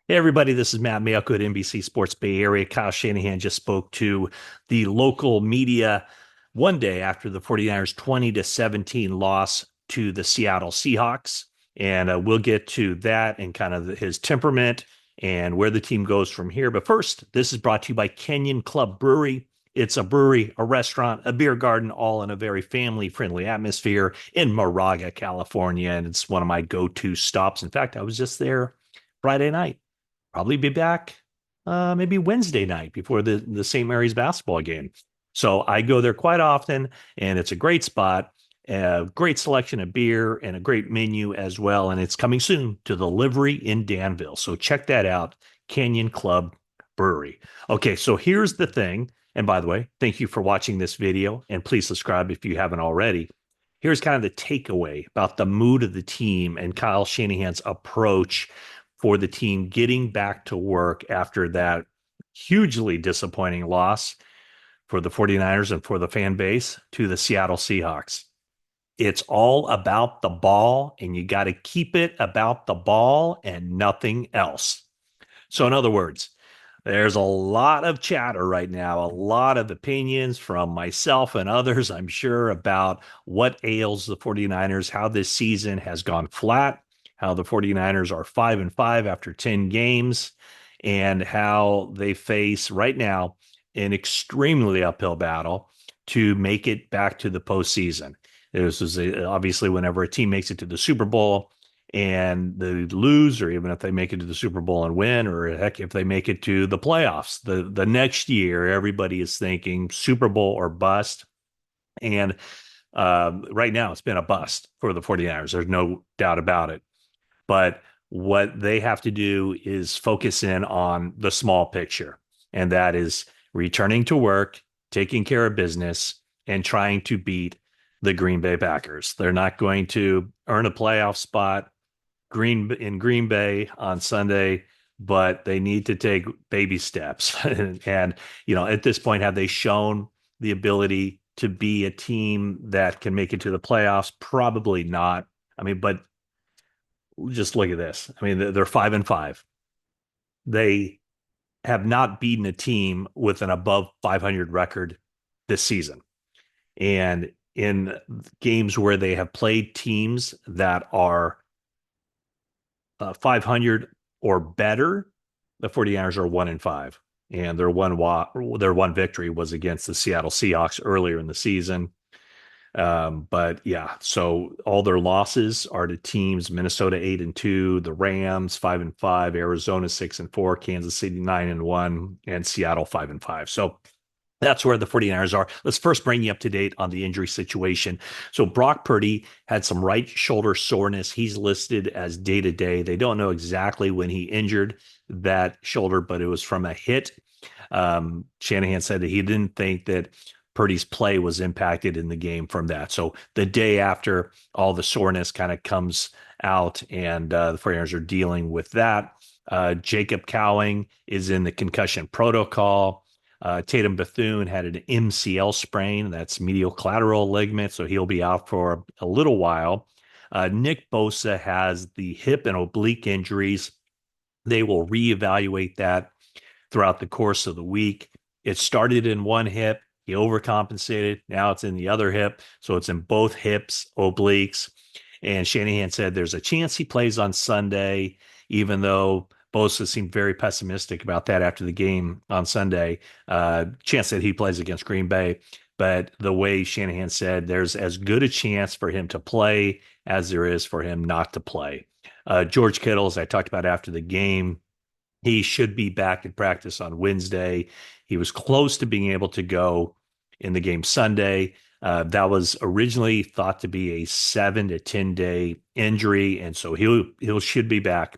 Hey everybody, this is Matt Mayoko at NBC Sports Bay Area. Kyle Shanahan just spoke to the local media one day after the 49ers 20-17 loss to the Seattle Seahawks. And we'll get to that and kind of his temperament and where the team goes from here. But first, this is brought to you by Kenyon Club Brewery. It's a brewery, a restaurant, a beer garden, all in a very family-friendly atmosphere in Moraga, California. And it's one of my go-to stops. In fact, I was just there Friday night. Probably be back maybe Wednesday night before the St. Mary's basketball game. So I go there quite often, and it's a great spot, a great selection of beer, and a great menu as well. And it's coming soon to the Livery in Danville. So check that out, Canyon Club Brewery. Okay, so here's the thing. And by the way, thank you for watching this video, and please subscribe if you haven't already. Here's kind of the takeaway about the mood of the team and Kyle Shanahan's approach for the team getting back to work after that hugely disappointing loss for the 49ers and for the fan base to the Seattle Seahawks. It's all about the ball, and you got to keep it about the ball and nothing else. So, in other words, there's a lot of chatter right now, a lot of opinions from myself and others, I'm sure, about what ails the 49ers, how this season has gone flat, how the 49ers are 5-5 after 10 games, and how they face right now an extremely uphill battle to make it back to the postseason. This is obviously whenever a team makes it to the Super Bowl and they lose, or even if they make it to the Super Bowl and win, or heck, if they make it to the playoffs, the next year, everybody is thinking Super Bowl or bust. And right now, it's been a bust for the 49ers. There's no doubt about it. But what they have to do is focus in on the small picture, and that is returning to work, taking care of business, and trying to beat the Green Bay Packers. They're not going to earn a playoff spot in Green Bay on Sunday, but they need to take baby steps. And at this point, have they shown the ability to be a team that can make it to the playoffs? Probably not. I mean, but just look at this. I mean, they're 5-5. They have not beaten a team with an above 500 record this season. And in games where they have played teams that are 500 or better, the 49ers are 1-5. And their one victory was against the Seattle Seahawks earlier in the season. But yeah, so all their losses are to teams: Minnesota 8-2, the Rams 5-5, Arizona 6-4, Kansas City 9-1, and Seattle 5-5. So that's where the 49ers are. Let's first bring you up to date on the injury situation. So Brock Purdy had some right shoulder soreness. He's listed as day-to-day. They don't know exactly when he injured that shoulder, but it was from a hit. Shanahan said that he didn't think that Purdy's play was impacted in the game from that. So the day after, all the soreness kind of comes out, and the 49ers are dealing with that. Jacob Cowing is in the concussion protocol. Tatum Bethune had an MCL sprain. That's medial collateral ligament, so he'll be out for a little while. Nick Bosa has the hip and oblique injuries. They will reevaluate that throughout the course of the week. It started in one hip. He overcompensated. Now it's in the other hip. So it's in both hips, obliques. And Shanahan said there's a chance he plays on Sunday, even though Bosa seemed very pessimistic about that after the game on Sunday. Chance that he plays against Green Bay. But the way Shanahan said, there's as good a chance for him to play as there is for him not to play. George Kittle, as I talked about after the game, he should be back in practice on Wednesday. He was close to being able to go in the game Sunday. That was originally thought to be a 7 to 10 day injury, and so he should be back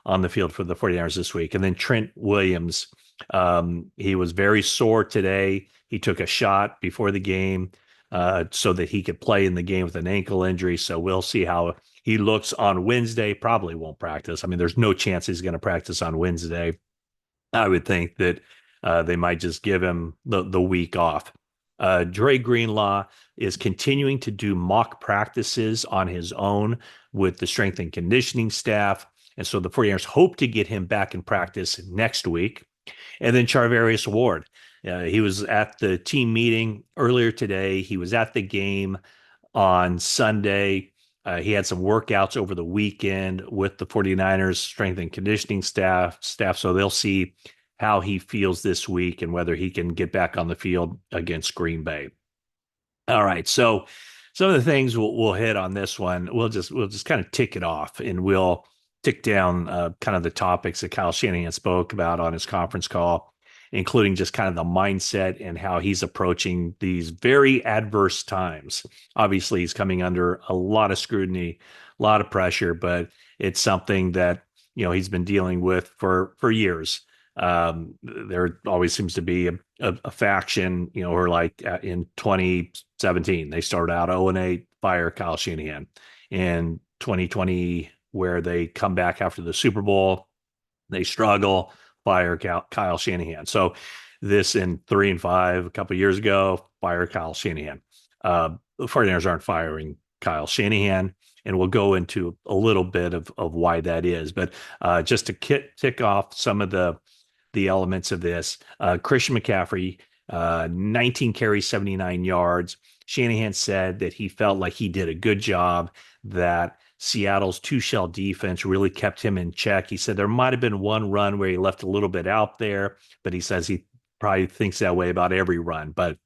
on the field for the 49ers this week. And then Trent Williams, he was very sore today. He took a shot before the game so that he could play in the game with an ankle injury. So we'll see how he looks on Wednesday. Probably won't practice. I mean, there's no chance he's going to practice on Wednesday. I would think that they might just give him the week off. Dre Greenlaw is continuing to do mock practices on his own with the strength and conditioning staff. And so the 49ers hope to get him back in practice next week. And then Charvarius Ward. He was at the team meeting earlier today. He was at the game on Sunday. He had some workouts over the weekend with the 49ers strength and conditioning staff. So they'll see how he feels this week and whether he can get back on the field against Green Bay. All right. So some of the things we'll hit on this one, we'll just kind of tick it off, and we'll tick down kind of the topics that Kyle Shanahan spoke about on his conference call, including just kind of the mindset and how he's approaching these very adverse times. Obviously, he's coming under a lot of scrutiny, a lot of pressure, but it's something that he's been dealing with for years. There always seems to be a faction, or like in 2017, they started out 0-8, fire Kyle Shanahan. In 2020, where they come back after the Super Bowl, they struggle, fire Kyle Shanahan. So this in 3-5 a couple of years ago, fire Kyle Shanahan. The 49ers aren't firing Kyle Shanahan, and we'll go into a little bit of why that is. But just to tick off some of the elements of this, Christian McCaffrey, 19 carries, 79 yards. Shanahan said that he felt like he did a good job, that Seattle's two-shell defense really kept him in check. He said there might have been one run where he left a little bit out there, but he says he probably thinks that way about every run. But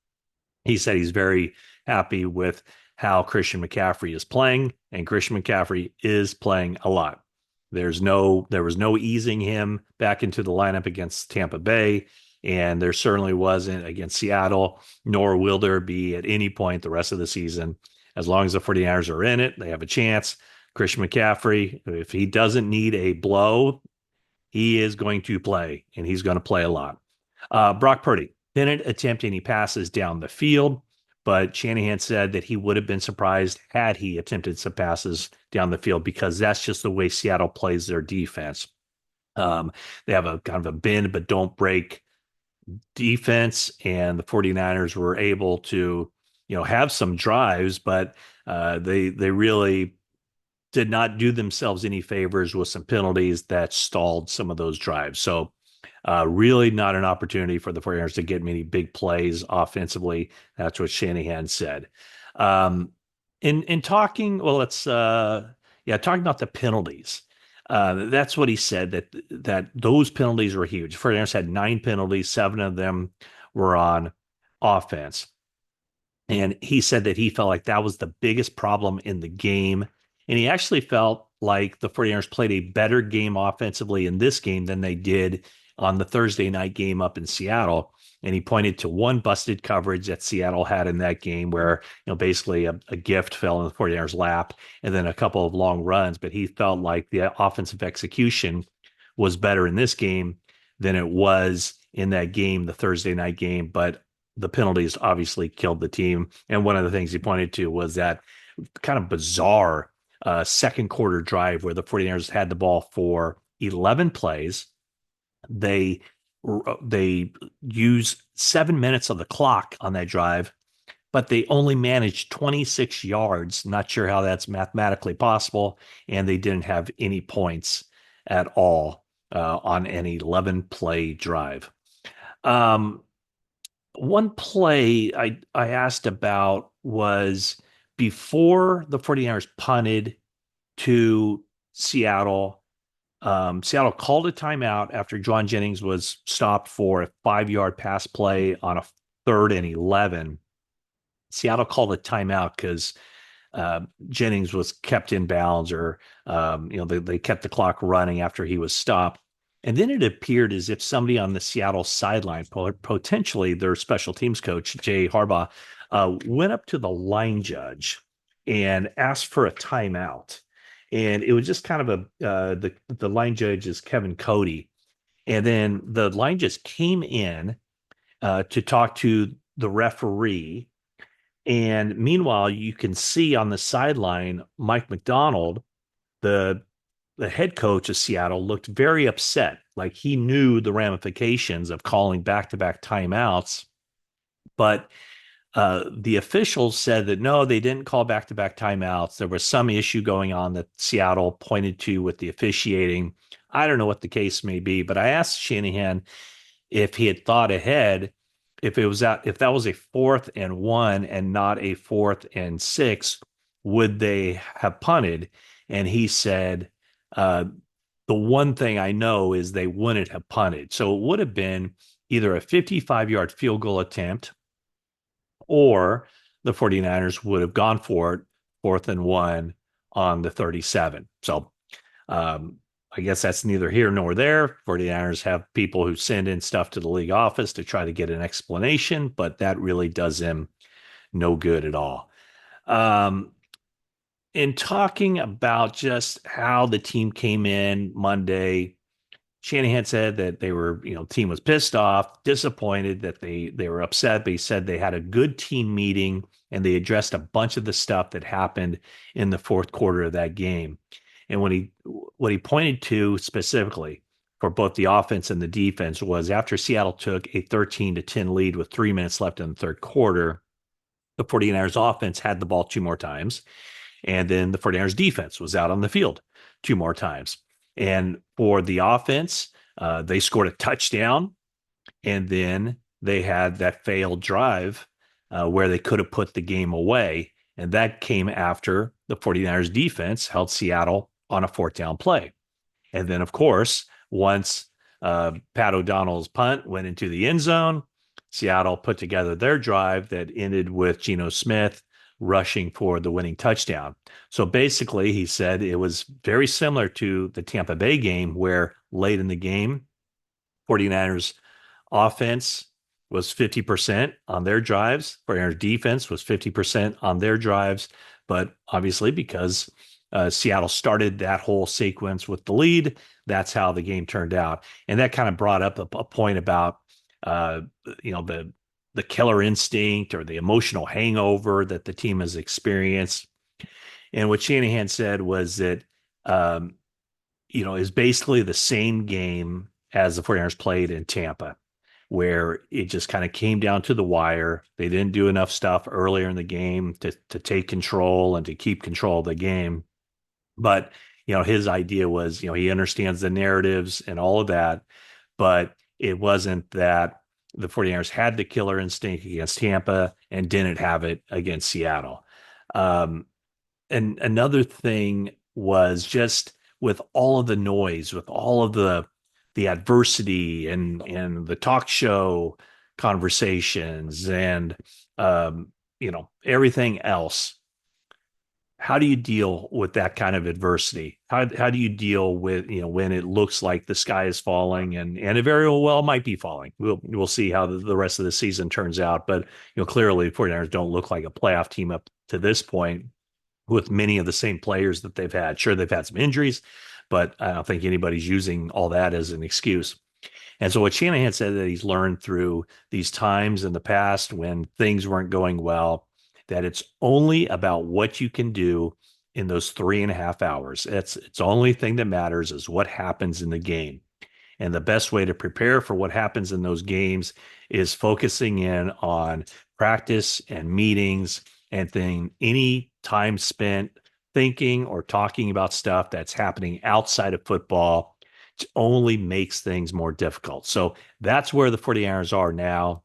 he said he's very happy with how Christian McCaffrey is playing, and Christian McCaffrey is playing a lot. There was no easing him back into the lineup against Tampa Bay, and there certainly wasn't against Seattle, nor will there be at any point the rest of the season. As long as the 49ers are in it, they have a chance. Christian McCaffrey, if he doesn't need a blow, he is going to play, and he's going to play a lot. Brock Purdy didn't attempt any passes down the field, but Shanahan said that he would have been surprised had he attempted some passes down the field, because that's just the way Seattle plays their defense. They have a kind of a bend but don't break defense, and the 49ers were able to have some drives, but they really did not do themselves any favors with some penalties that stalled some of those drives. So really not an opportunity for the 49ers to get many big plays offensively. That's what Shanahan said. In talking, well, let's talking about the penalties. That's what he said, that those penalties were huge. 49ers had 9 penalties, 7 of them were on offense. And he said that he felt like that was the biggest problem in the game. And he actually felt like the 49ers played a better game offensively in this game than they did on the Thursday night game up in Seattle. And he pointed to one busted coverage that Seattle had in that game where, basically a gift fell in the 49ers lap, and then a couple of long runs. But he felt like the offensive execution was better in this game than it was in that game, the Thursday night game. But the penalties obviously killed the team. And one of the things he pointed to was that kind of bizarre second quarter drive where the 49ers had the ball for 11 plays. They used 7 minutes of the clock on that drive, but they only managed 26 yards. Not sure how that's mathematically possible. And they didn't have any points at all on an 11-play drive. One play I asked about was before the 49ers punted to Seattle. Seattle called a timeout after John Jennings was stopped for a 5-yard pass play on a 3rd and 11. Seattle called a timeout because Jennings was kept in bounds, or they kept the clock running after he was stopped. And then it appeared as if somebody on the Seattle sideline, potentially their special teams coach, Jay Harbaugh, went up to the line judge and asked for a timeout. And it was just kind of the line judge is Kevin Cody. And then the line judge came in to talk to the referee. And meanwhile, you can see on the sideline, Mike McDonald, the head coach of Seattle, looked very upset. Like he knew the ramifications of calling back-to-back timeouts. But The officials said that no, they didn't call back-to-back timeouts. There was some issue going on that Seattle pointed to with the officiating. I don't know what the case may be, but I asked Shanahan if he had thought ahead, if that was a 4th and 1 and not a 4th and 6, would they have punted? And he said, uh, the one thing I know is they wouldn't have punted. So it would have been either a 55-yard field goal attempt or the 49ers would have gone for it 4th and 1 on the 37. So um, I guess that's neither here nor there. 49ers have people who send in stuff to the league office to try to get an explanation, but that really does them no good at all. Um, in talking about just how the team came in Monday, Shanahan said that they were, team was pissed off, disappointed that they were upset, but he said they had a good team meeting and they addressed a bunch of the stuff that happened in the fourth quarter of that game. And what he pointed to specifically for both the offense and the defense was after Seattle took a 13-10 lead with 3 minutes left in the third quarter, the 49ers offense had the ball two more times. And then the 49ers defense was out on the field two more times. And for the offense, they scored a touchdown. And then they had that failed drive where they could have put the game away. And that came after the 49ers defense held Seattle on a fourth down play. And then, of course, once Pat O'Donnell's punt went into the end zone, Seattle put together their drive that ended with Geno Smith rushing for the winning touchdown. So basically, he said it was very similar to the Tampa Bay game where late in the game, 49ers offense was 50% on their drives, 49ers defense was 50% on their drives. But obviously, because Seattle started that whole sequence with the lead, that's how the game turned out. And that kind of brought up a point about, uh, you know, the killer instinct or the emotional hangover that the team has experienced. And what Shanahan said was that, um, is basically the same game as the 49ers played in Tampa, where it just kind of came down to the wire. They didn't do enough stuff earlier in the game to take control and to keep control of the game. But, his idea was, he understands the narratives and all of that, but it wasn't that the 49ers had the killer instinct against Tampa and didn't have it against Seattle. And another thing was just with all of the noise, with all of the adversity and the talk show conversations and everything else. How do you deal with that kind of adversity? How do you deal with when it looks like the sky is falling and it very well might be falling? We'll see how the rest of the season turns out, but clearly the 49ers don't look like a playoff team up to this point with many of the same players that they've had. Sure, they've had some injuries, but I don't think anybody's using all that as an excuse. And so what Shanahan said that he's learned through these times in the past when things weren't going well, that it's only about what you can do in those 3.5 hours. It's the only thing that matters is what happens in the game. And the best way to prepare for what happens in those games is focusing in on practice and meetings and then any time spent thinking or talking about stuff that's happening outside of football only makes things more difficult. So that's where the 49ers are now.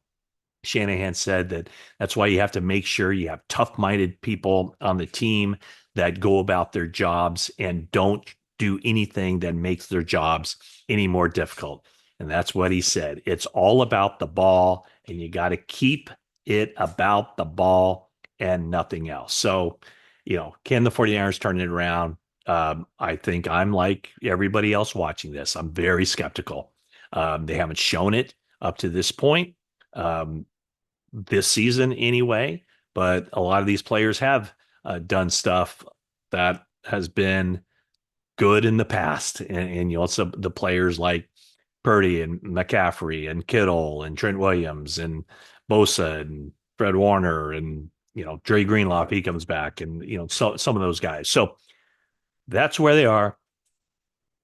Shanahan said that that's why you have to make sure you have tough-minded people on the team that go about their jobs and don't do anything that makes their jobs any more difficult. And that's what he said. It's all about the ball, and you got to keep it about the ball and nothing else. So, can the 49ers turn it around? I think I'm like everybody else watching this. I'm very skeptical. They haven't shown it up to this point. This season anyway, but a lot of these players have done stuff that has been good in the past. And some the players like Purdy and McCaffrey and Kittle and Trent Williams and Bosa and Fred Warner and, Dre Greenlaw, if he comes back and, so some of those guys. So that's where they are.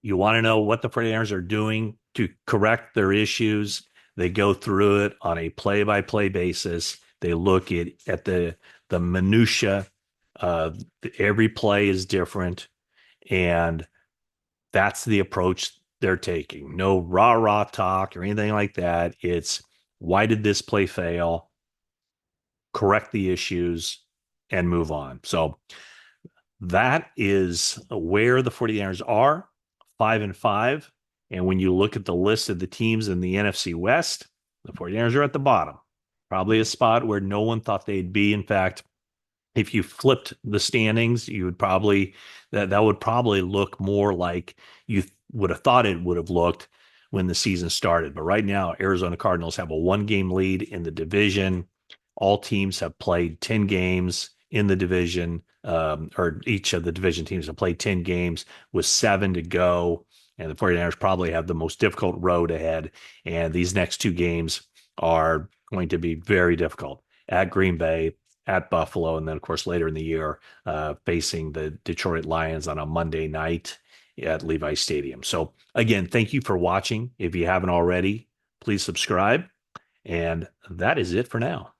You want to know what the 49ers are doing to correct their issues. They go through it on a play-by-play basis. They look at the minutia. Every play is different, and that's the approach they're taking. No rah rah talk or anything like that. It's why did this play fail? Correct the issues and move on. So that is where the 49ers are, 5-5. And when you look at the list of the teams in the NFC West, the 49ers are at the bottom. Probably a spot where no one thought they'd be. In fact, if you flipped the standings, you would probably that would probably look more like you would have thought it would have looked when the season started. But right now, Arizona Cardinals have a 1-game lead in the division. All teams have played 10 games in the division, or each of the division teams have played 10 games with 7 to go. And the 49ers probably have the most difficult road ahead. And these next 2 games are going to be very difficult at Green Bay, at Buffalo, and then, of course, later in the year, facing the Detroit Lions on a Monday night at Levi Stadium. So, again, thank you for watching. If you haven't already, please subscribe. And that is it for now.